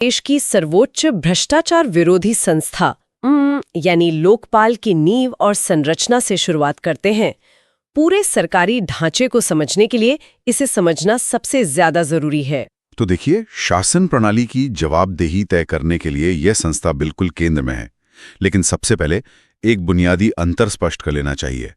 देश की सर्वोच्च भ्रष्टाचार विरोधी संस्था यानी लोकपाल की नींव और संरचना से शुरुआत करते हैं। पूरे सरकारी ढांचे को समझने के लिए इसे समझना सबसे ज्यादा जरूरी है। तो देखिए, शासन प्रणाली की जवाबदेही तय करने के लिए यह संस्था बिल्कुल केंद्र में है। लेकिन सबसे पहले एक बुनियादी अंतर स्पष्ट कर लेना चाहिए।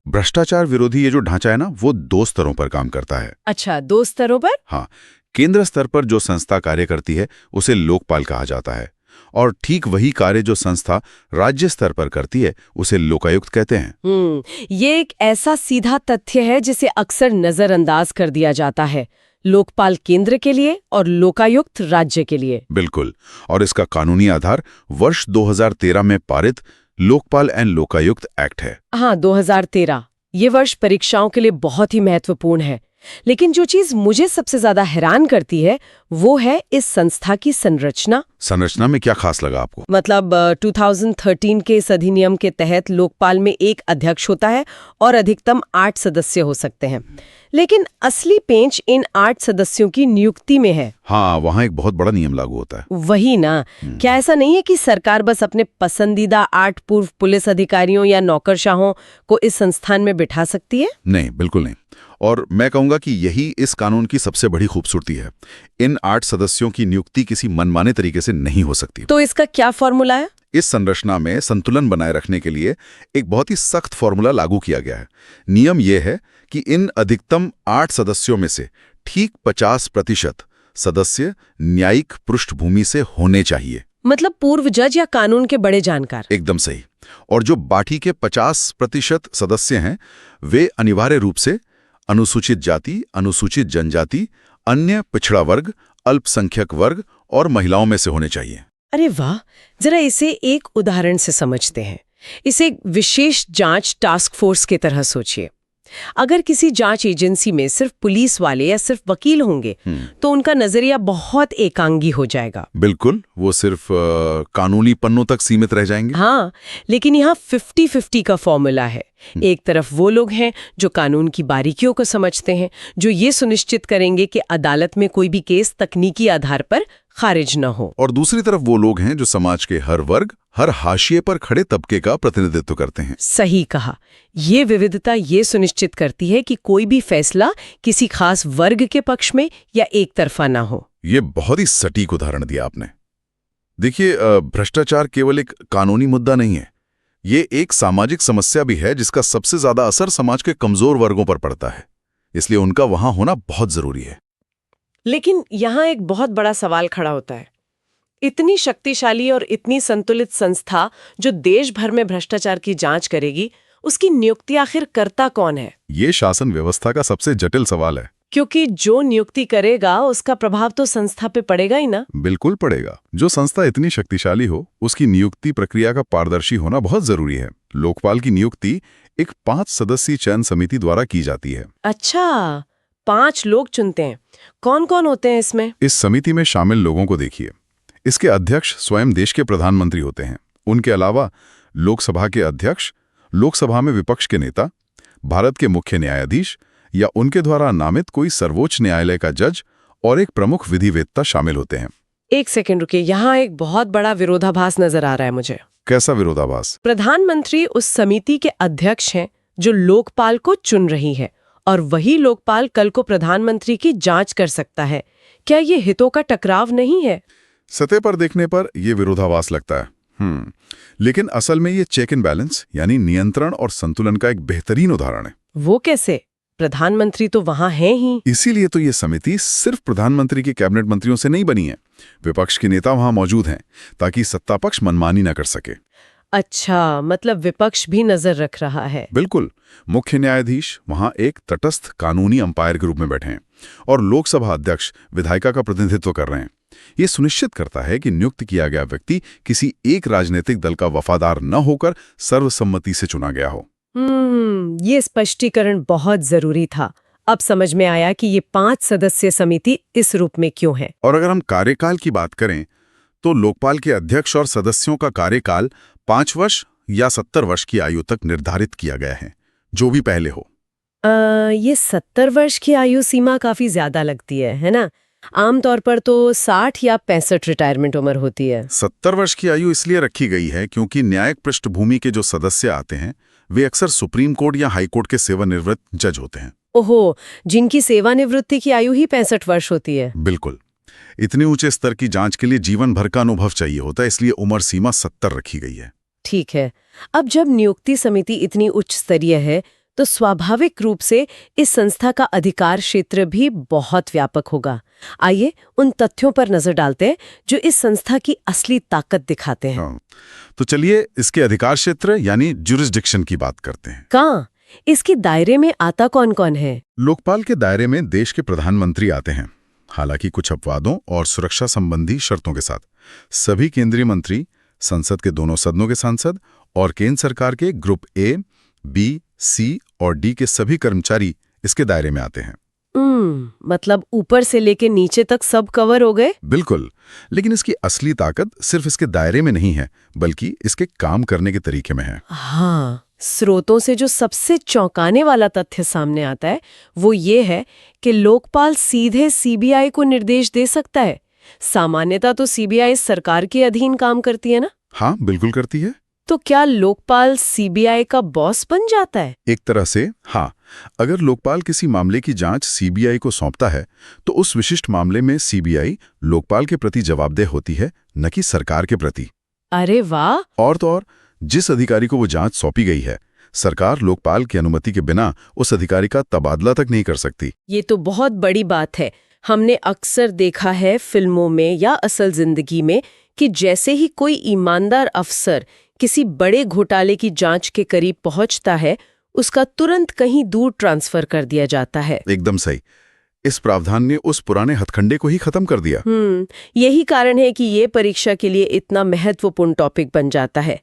भ्रष्टाचार विरोधी ये जो ढांचा है ना, वो 2 स्तरों पर काम करता है। अच्छा, 2 स्तरों पर? हाँ, केंद्र स्तर पर जो संस्था कार्य करती है उसे लोकपाल कहा जाता है, और ठीक वही कार्य जो संस्था राज्य स्तर पर करती है उसे लोकायुक्त कहते हैं। ये एक ऐसा सीधा तथ्य है जिसे अक्सर नजरअंदाज कर दिया जाता है। लोकपाल केंद्र के लिए और लोकायुक्त राज्य के लिए। बिल्कुल, और इसका कानूनी आधार वर्ष 2013 में पारित लोकपाल एंड लोकायुक्त एक्ट है। हाँ, 2013। ये वर्ष परीक्षाओं के लिए बहुत ही महत्वपूर्ण है। लेकिन जो चीज मुझे सबसे ज्यादा हैरान करती है वो है इस संस्था की संरचना। संरचना में क्या खास लगा आपको? मतलब 2013 के इस अधिनियम के तहत लोकपाल में एक अध्यक्ष होता है और अधिकतम 8 सदस्य हो सकते हैं। लेकिन असली पेंच इन 8 सदस्यों की नियुक्ति में है। हाँ, वहाँ एक बहुत बड़ा नियम लागू होता है। वही ना। क्या ऐसा नहीं है कि सरकार बस अपने पसंदीदा 8 पूर्व पुलिस अधिकारियों या नौकरशाहों को इस संस्थान में बिठा सकती है? नहीं, बिल्कुल नहीं। और मैं कहूंगा कि यही इस कानून की सबसे बड़ी खूबसूरती है। इन 8 सदस्यों की नियुक्ति किसी मनमाने तरीके से नहीं हो सकती। तो इसका क्या फॉर्मूला है? इस संरचना में संतुलन बनाए रखने के लिए एक बहुत ही सख्त फॉर्मूला लागू किया गया है। नियम यह है कि इन अधिकतम 8 सदस्यों में से ठीक 50% सदस्य न्यायिक पृष्ठभूमि से होने चाहिए। मतलब पूर्व जज या कानून के बड़े जानकार। एकदम सही। और जो बाकी के 50% सदस्य हैं, वे अनिवार्य रूप से अनुसूचित जाति, अनुसूचित जनजाति, अन्य पिछड़ा वर्ग, अल्पसंख्यक वर्ग और महिलाओं में से होने चाहिए। अरे वाह! जरा इसे एक उदाहरण से समझते हैं। इसे एक विशेष जांच टास्क फोर्स की तरह सोचिए। अगर किसी जांच एजेंसी में सिर्फ पुलिस वाले या सिर्फ वकील होंगे तो उनका नजरिया बहुत एकांगी हो जाएगा। बिल्कुल, वो सिर्फ कानूनी पन्नों तक सीमित रह जाएंगे। हाँ, लेकिन यहाँ 50-50 का फॉर्मूला है। एक तरफ वो लोग हैं जो कानून की बारीकियों को समझते हैं, जो ये सुनिश्चित करेंगे कि अदालत में कोई भी केस तकनीकी आधार पर खारिज न हो। और दूसरी तरफ वो लोग हैं जो समाज के हर वर्ग, हर हाशिए पर खड़े तबके का प्रतिनिधित्व करते हैं। सही कहा। ये विविधता ये सुनिश्चित करती है कि कोई भी फैसला किसी खास वर्ग के पक्ष में या एक तरफा ना हो। ये बहुत ही सटीक उदाहरण दिया आपने। देखिए, भ्रष्टाचार केवल एक कानूनी मुद्दा नहीं है, ये एक सामाजिक समस्या भी है जिसका सबसे ज्यादा असर समाज के कमजोर वर्गों पर पड़ता है। इसलिए उनका वहां होना बहुत जरूरी है। लेकिन यहाँ एक बहुत बड़ा सवाल खड़ा होता है। इतनी शक्तिशाली और इतनी संतुलित संस्था जो देश भर में भ्रष्टाचार की जांच करेगी, उसकी नियुक्ति आखिर करता कौन है? ये शासन व्यवस्था का सबसे जटिल सवाल है। क्योंकि जो नियुक्ति करेगा उसका प्रभाव तो संस्था पे पड़ेगा ही ना। बिल्कुल पड़ेगा। जो संस्था इतनी शक्तिशाली हो, उसकी नियुक्ति प्रक्रिया का पारदर्शी होना बहुत जरूरी है। लोकपाल की नियुक्ति एक 5 सदस्यीय चयन समिति द्वारा की जाती है। अच्छा, 5 लोग चुनते हैं। कौन कौन होते हैं इसमें? इस समिति में शामिल लोगों को देखिए। इसके अध्यक्ष स्वयं देश के प्रधानमंत्री होते हैं। उनके अलावा लोकसभा के अध्यक्ष, लोकसभा में विपक्ष के नेता, भारत के मुख्य न्यायाधीश या उनके द्वारा नामित कोई सर्वोच्च न्यायालय का जज और एक प्रमुख विधिवेत्ता शामिल होते हैं। एक सेकंड रुकिए, यहाँ एक बहुत बड़ा विरोधाभास नजर आ रहा है मुझे। कैसा विरोधाभास? प्रधानमंत्री उस समिति के अध्यक्ष हैं जो लोकपाल को चुन रही है, और वही लोकपाल कल को प्रधानमंत्री की जांच कर सकता है। क्या ये हितों का टकराव नहीं है? सतह पर देखने पर यह विरोधाभास लगता है। लेकिन असल में ये चेक एंड बैलेंस यानी नियंत्रण और संतुलन का एक बेहतरीन उदाहरण है। वो कैसे? प्रधानमंत्री तो वहां हैं ही। इसीलिए तो ये समिति सिर्फ प्रधानमंत्री के कैबिनेट मंत्रियों से नहीं बनी है। विपक्ष के नेता वहां मौजूद हैं ताकि सत्ता पक्ष मनमानी न कर सके। अच्छा, मतलब विपक्ष भी नजर रख रहा है। बिल्कुल। मुख्य न्यायाधीश वहां एक तटस्थ कानूनी अंपायर के रूप में बैठे हैं और लोकसभा अध्यक्ष विधायिका का प्रतिनिधित्व कर रहे हैं। ये सुनिश्चित करता है कि नियुक्त किया गया व्यक्ति किसी एक राजनीतिक दल का वफादार न होकर सर्वसम्मति से चुना गया हो। ये स्पष्टीकरण बहुत जरूरी था। अब समझ में आया कि ये 5 सदस्यीय समिति इस रूप में क्यों है। और अगर हम कार्यकाल की बात करें तो लोकपाल के अध्यक्ष और सदस्यों का कार्यकाल 5 वर्ष या 70 वर्ष की आयु तक निर्धारित किया गया है, जो भी पहले हो। ये 70 वर्ष की आयु सीमा काफी ज्यादा लगती है ना? आमतौर पर तो 60 या 65 रिटायरमेंट उम्र होती है। 70 वर्ष की आयु इसलिए रखी गई है क्योंकि न्यायिक पृष्ठभूमि के जो सदस्य आते हैं वे अक्सर सुप्रीम कोर्ट या हाई कोर्ट के सेवानिवृत्त जज होते हैं। ओहो, जिनकी सेवानिवृत्ति की आयु ही 65 वर्ष होती है। बिल्कुल। इतने ऊंचे स्तर की जांच के लिए जीवन भर का अनुभव चाहिए होता है, इसलिए उम्र सीमा 70 रखी गई है। ठीक है। अब जब नियुक्ति समिति इतनी उच्च स्तरीय है तो स्वाभाविक रूप से इस संस्था का अधिकार क्षेत्र भी बहुत व्यापक होगा। आइए उन तथ्यों पर नजर डालते हैं जो इस संस्था की असली ताकत दिखाते हैं। हाँ, तो चलिए इसके अधिकार क्षेत्र यानी ज्यूरिसडिक्शन की बात करते हैं। कहाँ? इसके दायरे में आता कौन कौन है? लोकपाल के दायरे में देश के प्रधानमंत्री आते हैं, हालांकि कुछ अपवादों और सुरक्षा संबंधी शर्तों के साथ। सभी केंद्रीय मंत्री, संसद के दोनों सदनों के सांसद और केंद्र सरकार के ग्रुप ए, बी, सी और डी के सभी कर्मचारी इसके दायरे में आते हैं। मतलब ऊपर से लेके नीचे तक सब कवर हो गए? बिल्कुल। लेकिन इसकी असली ताकत सिर्फ इसके दायरे में नहीं है, बल्कि इसके काम करने के तरीके में है। हाँ, स्रोतों से जो सबसे चौंकाने वाला तथ्य सामने आता है वो ये है कि लोकपाल सीधे सीबीआई को निर्देश दे सकता है। सामान्यतः तो सीबीआई सरकार के अधीन काम करती है ना? हाँ, बिल्कुल करती है। तो क्या लोकपाल सीबीआई का बॉस बन जाता है? एक तरह से हाँ। अगर लोकपाल किसी मामले की जांच सीबीआई को सौंपता है तो उस विशिष्ट मामले में सीबीआई लोकपाल के प्रति जवाबदेह होती है, न कि सरकार के प्रति। अरे वाह! और तो और, जिस अधिकारी को वो जांच सौंपी गई है, सरकार लोकपाल की अनुमति के बिना उस अधिकारी का तबादला तक नहीं कर सकती। ये तो बहुत बड़ी बात है। हमने अक्सर देखा है फिल्मों में या असल जिंदगी में कि जैसे ही कोई ईमानदार अफसर किसी बड़े घोटाले की जांच के करीब पहुंचता है, उसका तुरंत कहीं दूर ट्रांसफर कर दिया जाता है। एकदम सही। इस प्रावधान ने उस पुराने हथकंडे को ही खत्म कर दिया। यही कारण है कि ये परीक्षा के लिए इतना महत्वपूर्ण टॉपिक बन जाता है।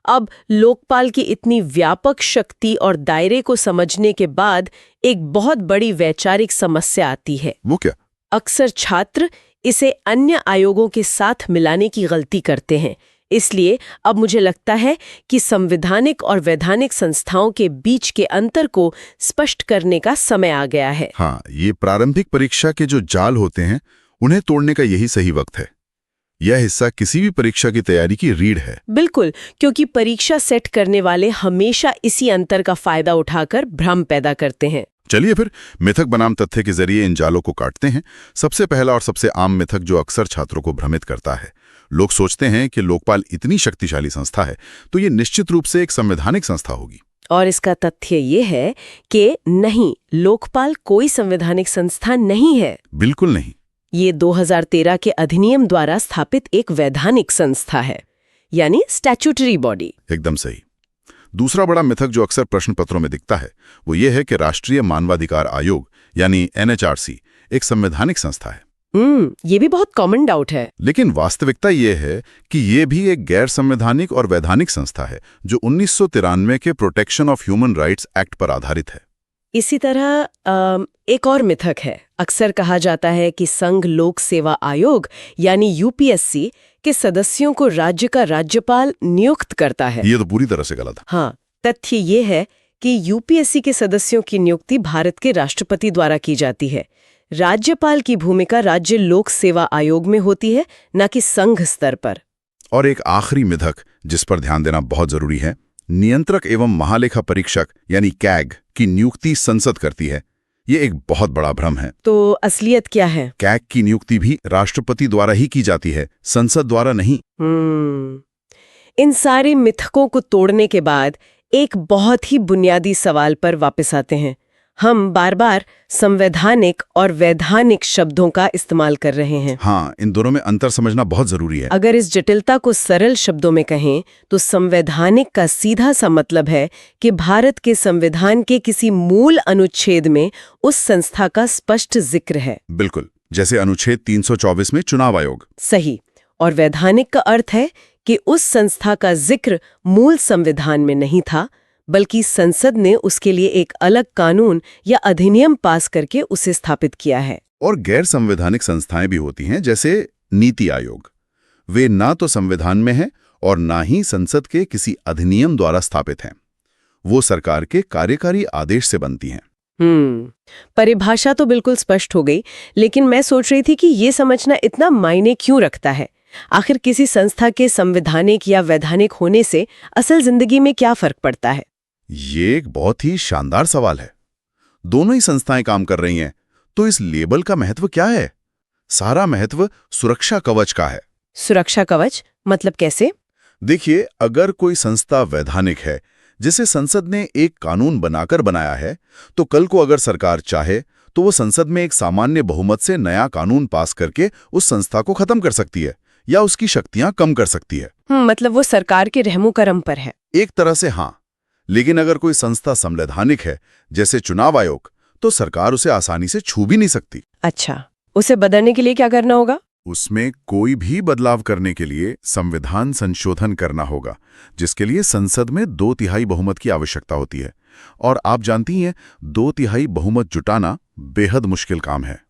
अब लोकपाल की इतनी व्यापक शक्ति और दायरे को समझने के बाद एक बहुत बड़ी वैचारिक समस्या आती है। वो क्या? अक्सर छात्र इसे अन्य आयोगों के साथ मिलाने की गलती करते हैं। इसलिए अब मुझे लगता है कि संवैधानिक और वैधानिक संस्थाओं के बीच के अंतर को स्पष्ट करने का समय आ गया है। हाँ, ये प्रारंभिक परीक्षा के जो जाल होते हैं, उन्हें तोड़ने का यही सही वक्त है। यह हिस्सा किसी भी परीक्षा की तैयारी की रीढ़ है। बिल्कुल, क्योंकि परीक्षा सेट करने वाले हमेशा इसी अंतर का फायदा उठाकर भ्रम पैदा करते हैं। चलिए फिर मिथक बनाम तथ्य के जरिए इन जालों को काटते हैं। सबसे पहला और सबसे आम मिथक जो अक्सर छात्रों को भ्रमित करता है, लोग सोचते हैं कि लोकपाल इतनी शक्तिशाली संस्था है तो ये निश्चित रूप से एक संवैधानिक संस्था होगी। और इसका तथ्य ये है कि नहीं, लोकपाल कोई संवैधानिक संस्था नहीं है। बिल्कुल नहीं। ये 2013 के अधिनियम द्वारा स्थापित एक वैधानिक संस्था है, यानी स्टैट्यूटरी बॉडी। एकदम सही। दूसरा बड़ा मिथक जो अक्सर प्रश्न पत्रों में दिखता है वो ये है कि राष्ट्रीय मानवाधिकार आयोग यानी एनएचआरसी एक संवैधानिक संस्था है। ये भी बहुत कॉमन डाउट है। लेकिन वास्तविकता ये है कि ये भी एक गैर संवैधानिक और वैधानिक संस्था है जो 1993 के protection of human rights act पर आधारित है। इसी तरह एक और मिथक है। अक्सर कहा जाता है कि संघ लोक सेवा आयोग यानी यूपीएससी के सदस्यों को राज्य का राज्यपाल नियुक्त करता है। ये तो पूरी तरह से गलत है। हाँ, तथ्य ये है कि यूपीएससी के सदस्यों की नियुक्ति भारत के राष्ट्रपति द्वारा की जाती है। राज्यपाल की भूमिका राज्य लोक सेवा आयोग में होती है, न कि संघ स्तर पर। और एक आखिरी मिथक जिस पर ध्यान देना बहुत जरूरी है, नियंत्रक एवं महालेखा परीक्षक यानी कैग की नियुक्ति संसद करती है। ये एक बहुत बड़ा भ्रम है। तो असलियत क्या है? कैग की नियुक्ति भी राष्ट्रपति द्वारा ही की जाती है, संसद द्वारा नहीं। इन सारे मिथकों को तोड़ने के बाद एक बहुत ही बुनियादी सवाल पर वापस आते हैं। हम बार बार संवैधानिक और वैधानिक शब्दों का इस्तेमाल कर रहे हैं। हाँ, इन दोनों में अंतर समझना बहुत जरूरी है। अगर इस जटिलता को सरल शब्दों में कहें तो संवैधानिक का सीधा सा मतलब है कि भारत के संविधान के किसी मूल अनुच्छेद में उस संस्था का स्पष्ट जिक्र है। बिल्कुल, जैसे अनुच्छेद 324 में चुनाव आयोग। सही। और वैधानिक का अर्थ है कि उस संस्था का जिक्र मूल संविधान में नहीं था, बल्कि संसद ने उसके लिए एक अलग कानून या अधिनियम पास करके उसे स्थापित किया है। और गैर संवैधानिक संस्थाएं भी होती हैं, जैसे नीति आयोग। वे ना तो संविधान में हैं और ना ही संसद के किसी अधिनियम द्वारा स्थापित हैं। वो सरकार के कार्यकारी आदेश से बनती हैं। परिभाषा तो बिल्कुल स्पष्ट हो गई, लेकिन मैं सोच रही थी कि ये समझना इतना मायने क्यों रखता है। आखिर किसी संस्था के संवैधानिक या वैधानिक होने से असल जिंदगी में क्या फर्क पड़ता है? ये एक बहुत ही शानदार सवाल है। दोनों ही संस्थाएं काम कर रही हैं, तो इस लेबल का महत्व क्या है? सारा महत्व सुरक्षा कवच का है। सुरक्षा कवच मतलब कैसे? देखिए, अगर कोई संस्था वैधानिक है, जिसे संसद ने एक कानून बनाकर बनाया है, तो कल को अगर सरकार चाहे तो वो संसद में एक सामान्य बहुमत से नया कानून पास करके उस संस्था को खत्म कर सकती है या उसकी शक्तियां कम कर सकती है। मतलब वो सरकार के रहमो करम पर है। एक तरह से हाँ, लेकिन अगर कोई संस्था संवैधानिक है, जैसे चुनाव आयोग, तो सरकार उसे आसानी से छू भी नहीं सकती। अच्छा, उसे बदलने के लिए क्या करना होगा? उसमें कोई भी बदलाव करने के लिए संविधान संशोधन करना होगा, जिसके लिए संसद में 2/3 बहुमत की आवश्यकता होती है। और आप जानती हैं, 2/3 बहुमत जुटाना बेहद मुश्किल काम है।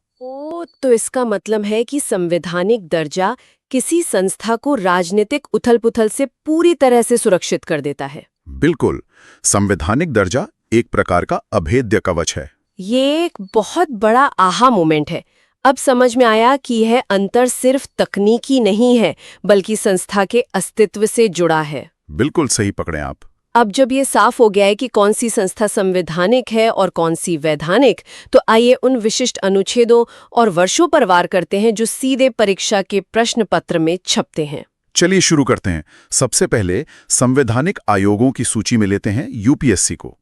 तो इसका मतलब है कि संवैधानिक दर्जा किसी संस्था को राजनीतिक उथल-पुथल से पूरी तरह से सुरक्षित कर देता है। बिल्कुल, संवैधानिक दर्जा एक प्रकार का अभेद्य कवच है। ये एक बहुत बड़ा आहा मोमेंट है। अब समझ में आया कि यह अंतर सिर्फ तकनीकी नहीं है, बल्कि संस्था के अस्तित्व से जुड़ा है। बिल्कुल सही पकड़े आप। अब जब ये साफ हो गया है कि कौन सी संस्था संवैधानिक है और कौन सी वैधानिक, तो आइए उन विशिष्ट अनुच्छेदों और वर्षों पर वार करते हैं जो सीधे परीक्षा के प्रश्न पत्र में छपते हैं। चलिए शुरू करते हैं। सबसे पहले संवैधानिक आयोगों की सूची में लेते हैं यूपीएससी को।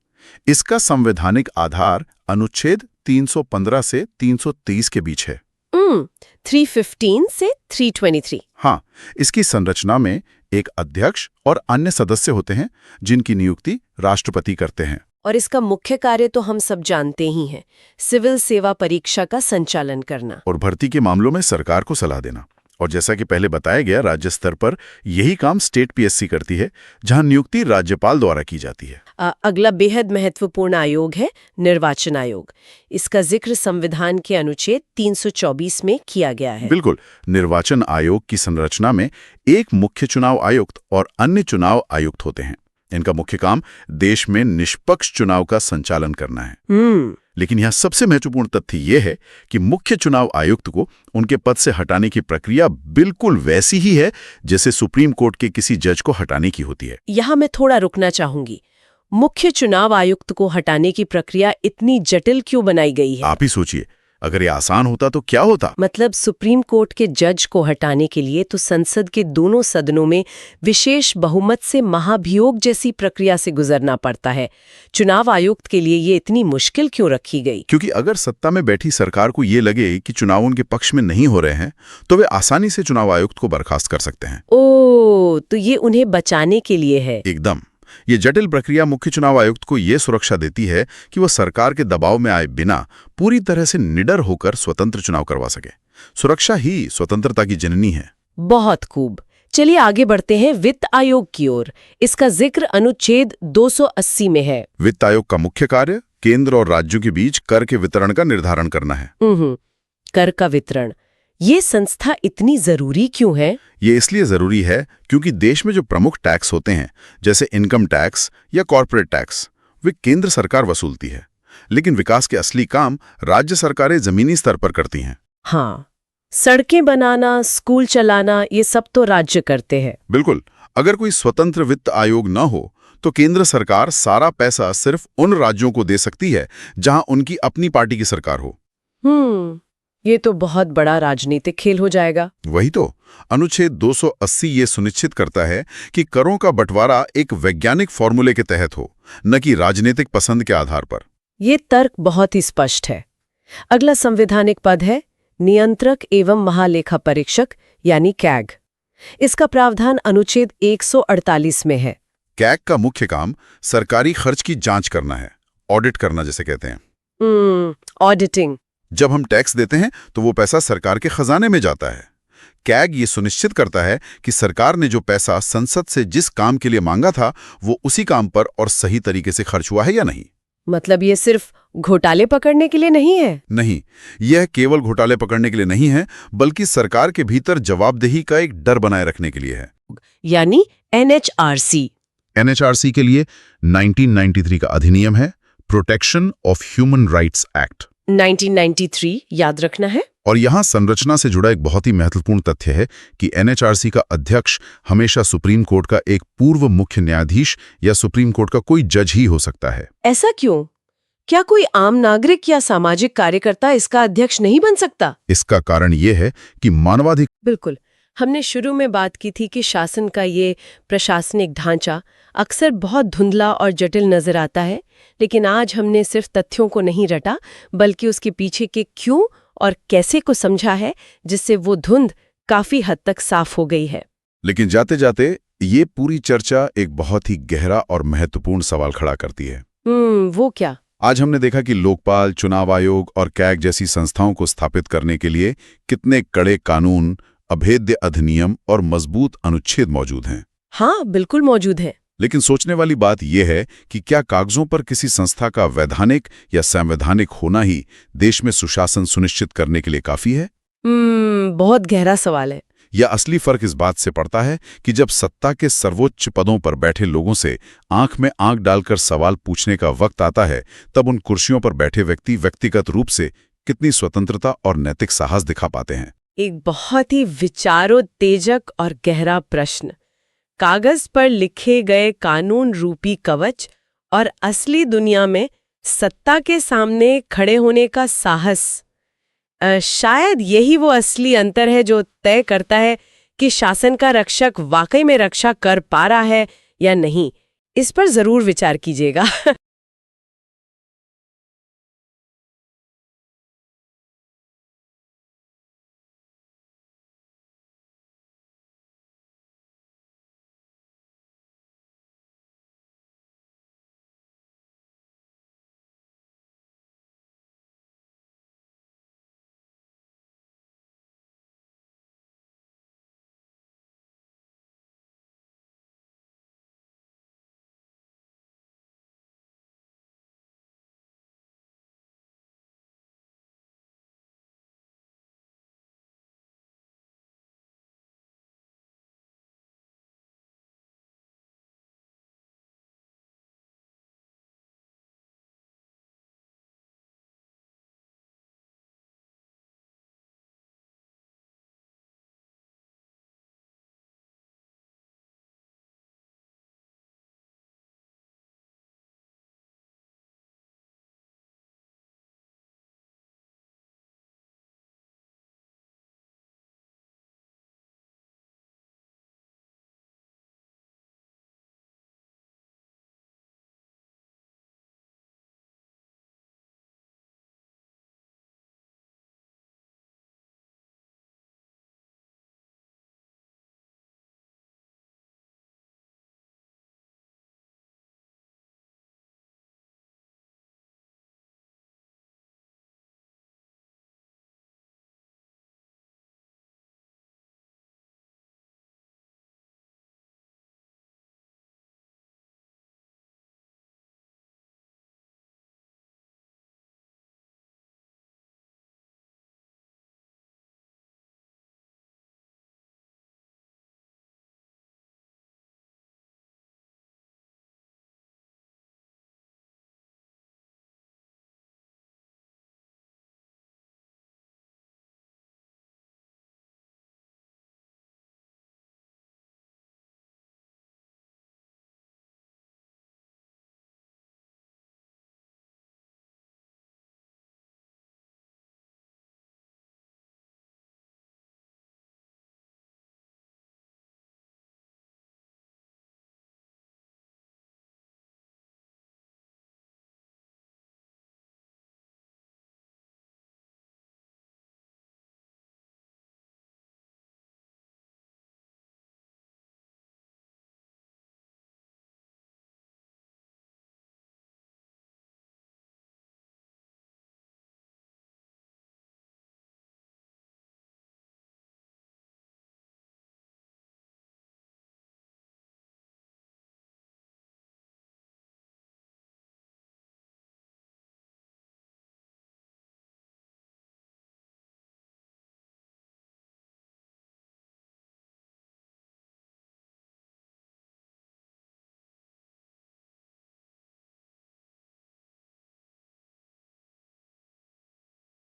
इसका संवैधानिक आधार अनुच्छेद 315 से 323 के बीच है। 315 से 323। हाँ, इसकी संरचना में एक अध्यक्ष और अन्य सदस्य होते हैं, जिनकी नियुक्ति राष्ट्रपति करते हैं। और इसका मुख्य कार्य तो हम सब जानते ही हैं, सिविल सेवा परीक्षा का संचालन करना और भर्ती के मामलों में सरकार को सलाह देना। और जैसा कि पहले बताया गया, राज्य स्तर पर यही काम स्टेट पीएससी करती है, जहां नियुक्ति राज्यपाल द्वारा की जाती है। अगला बेहद महत्वपूर्ण आयोग है निर्वाचन आयोग। इसका जिक्र संविधान के अनुच्छेद 324 में किया गया है। बिल्कुल, निर्वाचन आयोग की संरचना में एक मुख्य चुनाव आयुक्त और अन्य चुनाव आयुक्त होते हैं। इनका मुख्य काम देश में निष्पक्ष चुनाव का संचालन करना है। लेकिन यहाँ सबसे महत्वपूर्ण तथ्य यह है कि मुख्य चुनाव आयुक्त को उनके पद से हटाने की प्रक्रिया बिल्कुल वैसी ही है जैसे सुप्रीम कोर्ट के किसी जज को हटाने की होती है। यहाँ मैं थोड़ा रुकना चाहूंगी। मुख्य चुनाव आयुक्त को हटाने की प्रक्रिया इतनी जटिल क्यों बनाई गई है? आप ही सोचिए, अगर ये आसान होता तो क्या होता? मतलब सुप्रीम कोर्ट के जज को हटाने के लिए तो संसद के दोनों सदनों में विशेष बहुमत से महाभियोग जैसी प्रक्रिया से गुजरना पड़ता है। चुनाव आयुक्त के लिए ये इतनी मुश्किल क्यों रखी गई? क्योंकि अगर सत्ता में बैठी सरकार को ये लगे कि चुनाव उनके पक्ष में नहीं हो रहे हैं, तो वे आसानी से चुनाव आयुक्त को बर्खास्त कर सकते हैं। ओह, तो ये उन्हें बचाने के लिए है। एकदम। ये जटिल प्रक्रिया मुख्य चुनाव आयुक्त को ये सुरक्षा देती है कि वह सरकार के दबाव में आए बिना पूरी तरह से निडर होकर स्वतंत्र चुनाव करवा सके। सुरक्षा ही स्वतंत्रता की जननी है। बहुत खूब। चलिए आगे बढ़ते हैं वित्त आयोग की ओर। इसका जिक्र अनुच्छेद 280 में है। वित्त आयोग का मुख्य कार्य केंद्र और राज्यों के बीच कर के वितरण का निर्धारण करना है। कर का वितरण। ये संस्था इतनी जरूरी क्यों है? ये इसलिए जरूरी है क्योंकि देश में जो प्रमुख टैक्स होते हैं, जैसे इनकम टैक्स या कॉर्पोरेट टैक्स, वे केंद्र सरकार वसूलती है, लेकिन विकास के असली काम राज्य सरकारें जमीनी स्तर पर करती हैं। हाँ, सड़कें बनाना, स्कूल चलाना, ये सब तो राज्य करते हैं। बिल्कुल। अगर कोई स्वतंत्र वित्त आयोग न हो तो केंद्र सरकार सारा पैसा सिर्फ उन राज्यों को दे सकती है जहां उनकी अपनी पार्टी की सरकार हो। ये तो बहुत बड़ा राजनीतिक खेल हो जाएगा। वही तो। अनुच्छेद 280 ये सुनिश्चित करता है कि करों का बंटवारा एक वैज्ञानिक फॉर्मूले के तहत हो, न कि राजनीतिक पसंद के आधार पर। ये तर्क बहुत ही स्पष्ट है। अगला संवैधानिक पद है नियंत्रक एवं महालेखा परीक्षक यानी कैग। इसका प्रावधान अनुच्छेद 148 में है। कैग का मुख्य काम सरकारी खर्च की जांच करना है, ऑडिट करना जिसे कहते हैं। ऑडिटिंग। जब हम टैक्स देते हैं तो वो पैसा सरकार के खजाने में जाता है। कैग ये सुनिश्चित करता है कि सरकार ने जो पैसा संसद से जिस काम के लिए मांगा था, वो उसी काम पर और सही तरीके से खर्च हुआ है या नहीं। मतलब ये सिर्फ घोटाले पकड़ने के लिए नहीं है? नहीं, यह केवल घोटाले पकड़ने के लिए नहीं है, बल्कि सरकार के भीतर जवाबदेही का एक डर बनाए रखने के लिए है। यानी एनएचआरसी। एनएचआरसी के लिए 1993 का अधिनियम है, protection of human rights act 1993 याद रखना है। और यहाँ संरचना से जुड़ा एक बहुत ही महत्वपूर्ण तथ्य है कि एनएचआरसी का अध्यक्ष हमेशा सुप्रीम कोर्ट का एक पूर्व मुख्य न्यायाधीश या सुप्रीम कोर्ट का कोई जज ही हो सकता है। ऐसा क्यों? क्या कोई आम नागरिक या सामाजिक कार्यकर्ता इसका अध्यक्ष नहीं बन सकता? इसका कारण ये है कि मानवाधिकार बिल्कुल, हमने शुरू में बात की थी कि शासन का ये प्रशासनिक ढांचा अक्सर बहुत धुंधला और जटिल नजर आता है, लेकिन आज हमने सिर्फ तथ्यों को नहीं रटा बल्कि उसके पीछे के क्यों और कैसे को समझा है, जिससे वो धुंध काफी हद तक साफ हो गई है। लेकिन जाते जाते ये पूरी चर्चा एक बहुत ही गहरा और महत्वपूर्ण सवाल खड़ा करती है। वो क्या? आज हमने देखा कि लोकपाल, चुनाव आयोग और कैग जैसी संस्थाओं को स्थापित करने के लिए कितने कड़े कानून, अभेद्य अधिनियम और मजबूत अनुच्छेद मौजूद हैं। हाँ, बिल्कुल मौजूद है। लेकिन सोचने वाली बात यह है कि क्या कागजों पर किसी संस्था का वैधानिक या संवैधानिक होना ही देश में सुशासन सुनिश्चित करने के लिए काफी है? बहुत गहरा सवाल है। या असली फर्क इस बात से पड़ता है कि जब सत्ता के सर्वोच्च पदों पर बैठे लोगों से आंख में आंख डालकर सवाल पूछने का वक्त आता है, तब उन कुर्सियों पर बैठे व्यक्ति व्यक्तिगत रूप से कितनी स्वतंत्रता और नैतिक साहस दिखा पाते हैं। एक बहुत ही विचारोत्तेजक और गहरा प्रश्न। कागज पर लिखे गए कानून रूपी कवच और असली दुनिया में सत्ता के सामने खड़े होने का साहस, शायद यही वो असली अंतर है जो तय करता है कि शासन का रक्षक वाकई में रक्षा कर पा रहा है या नहीं। इस पर जरूर विचार कीजिएगा।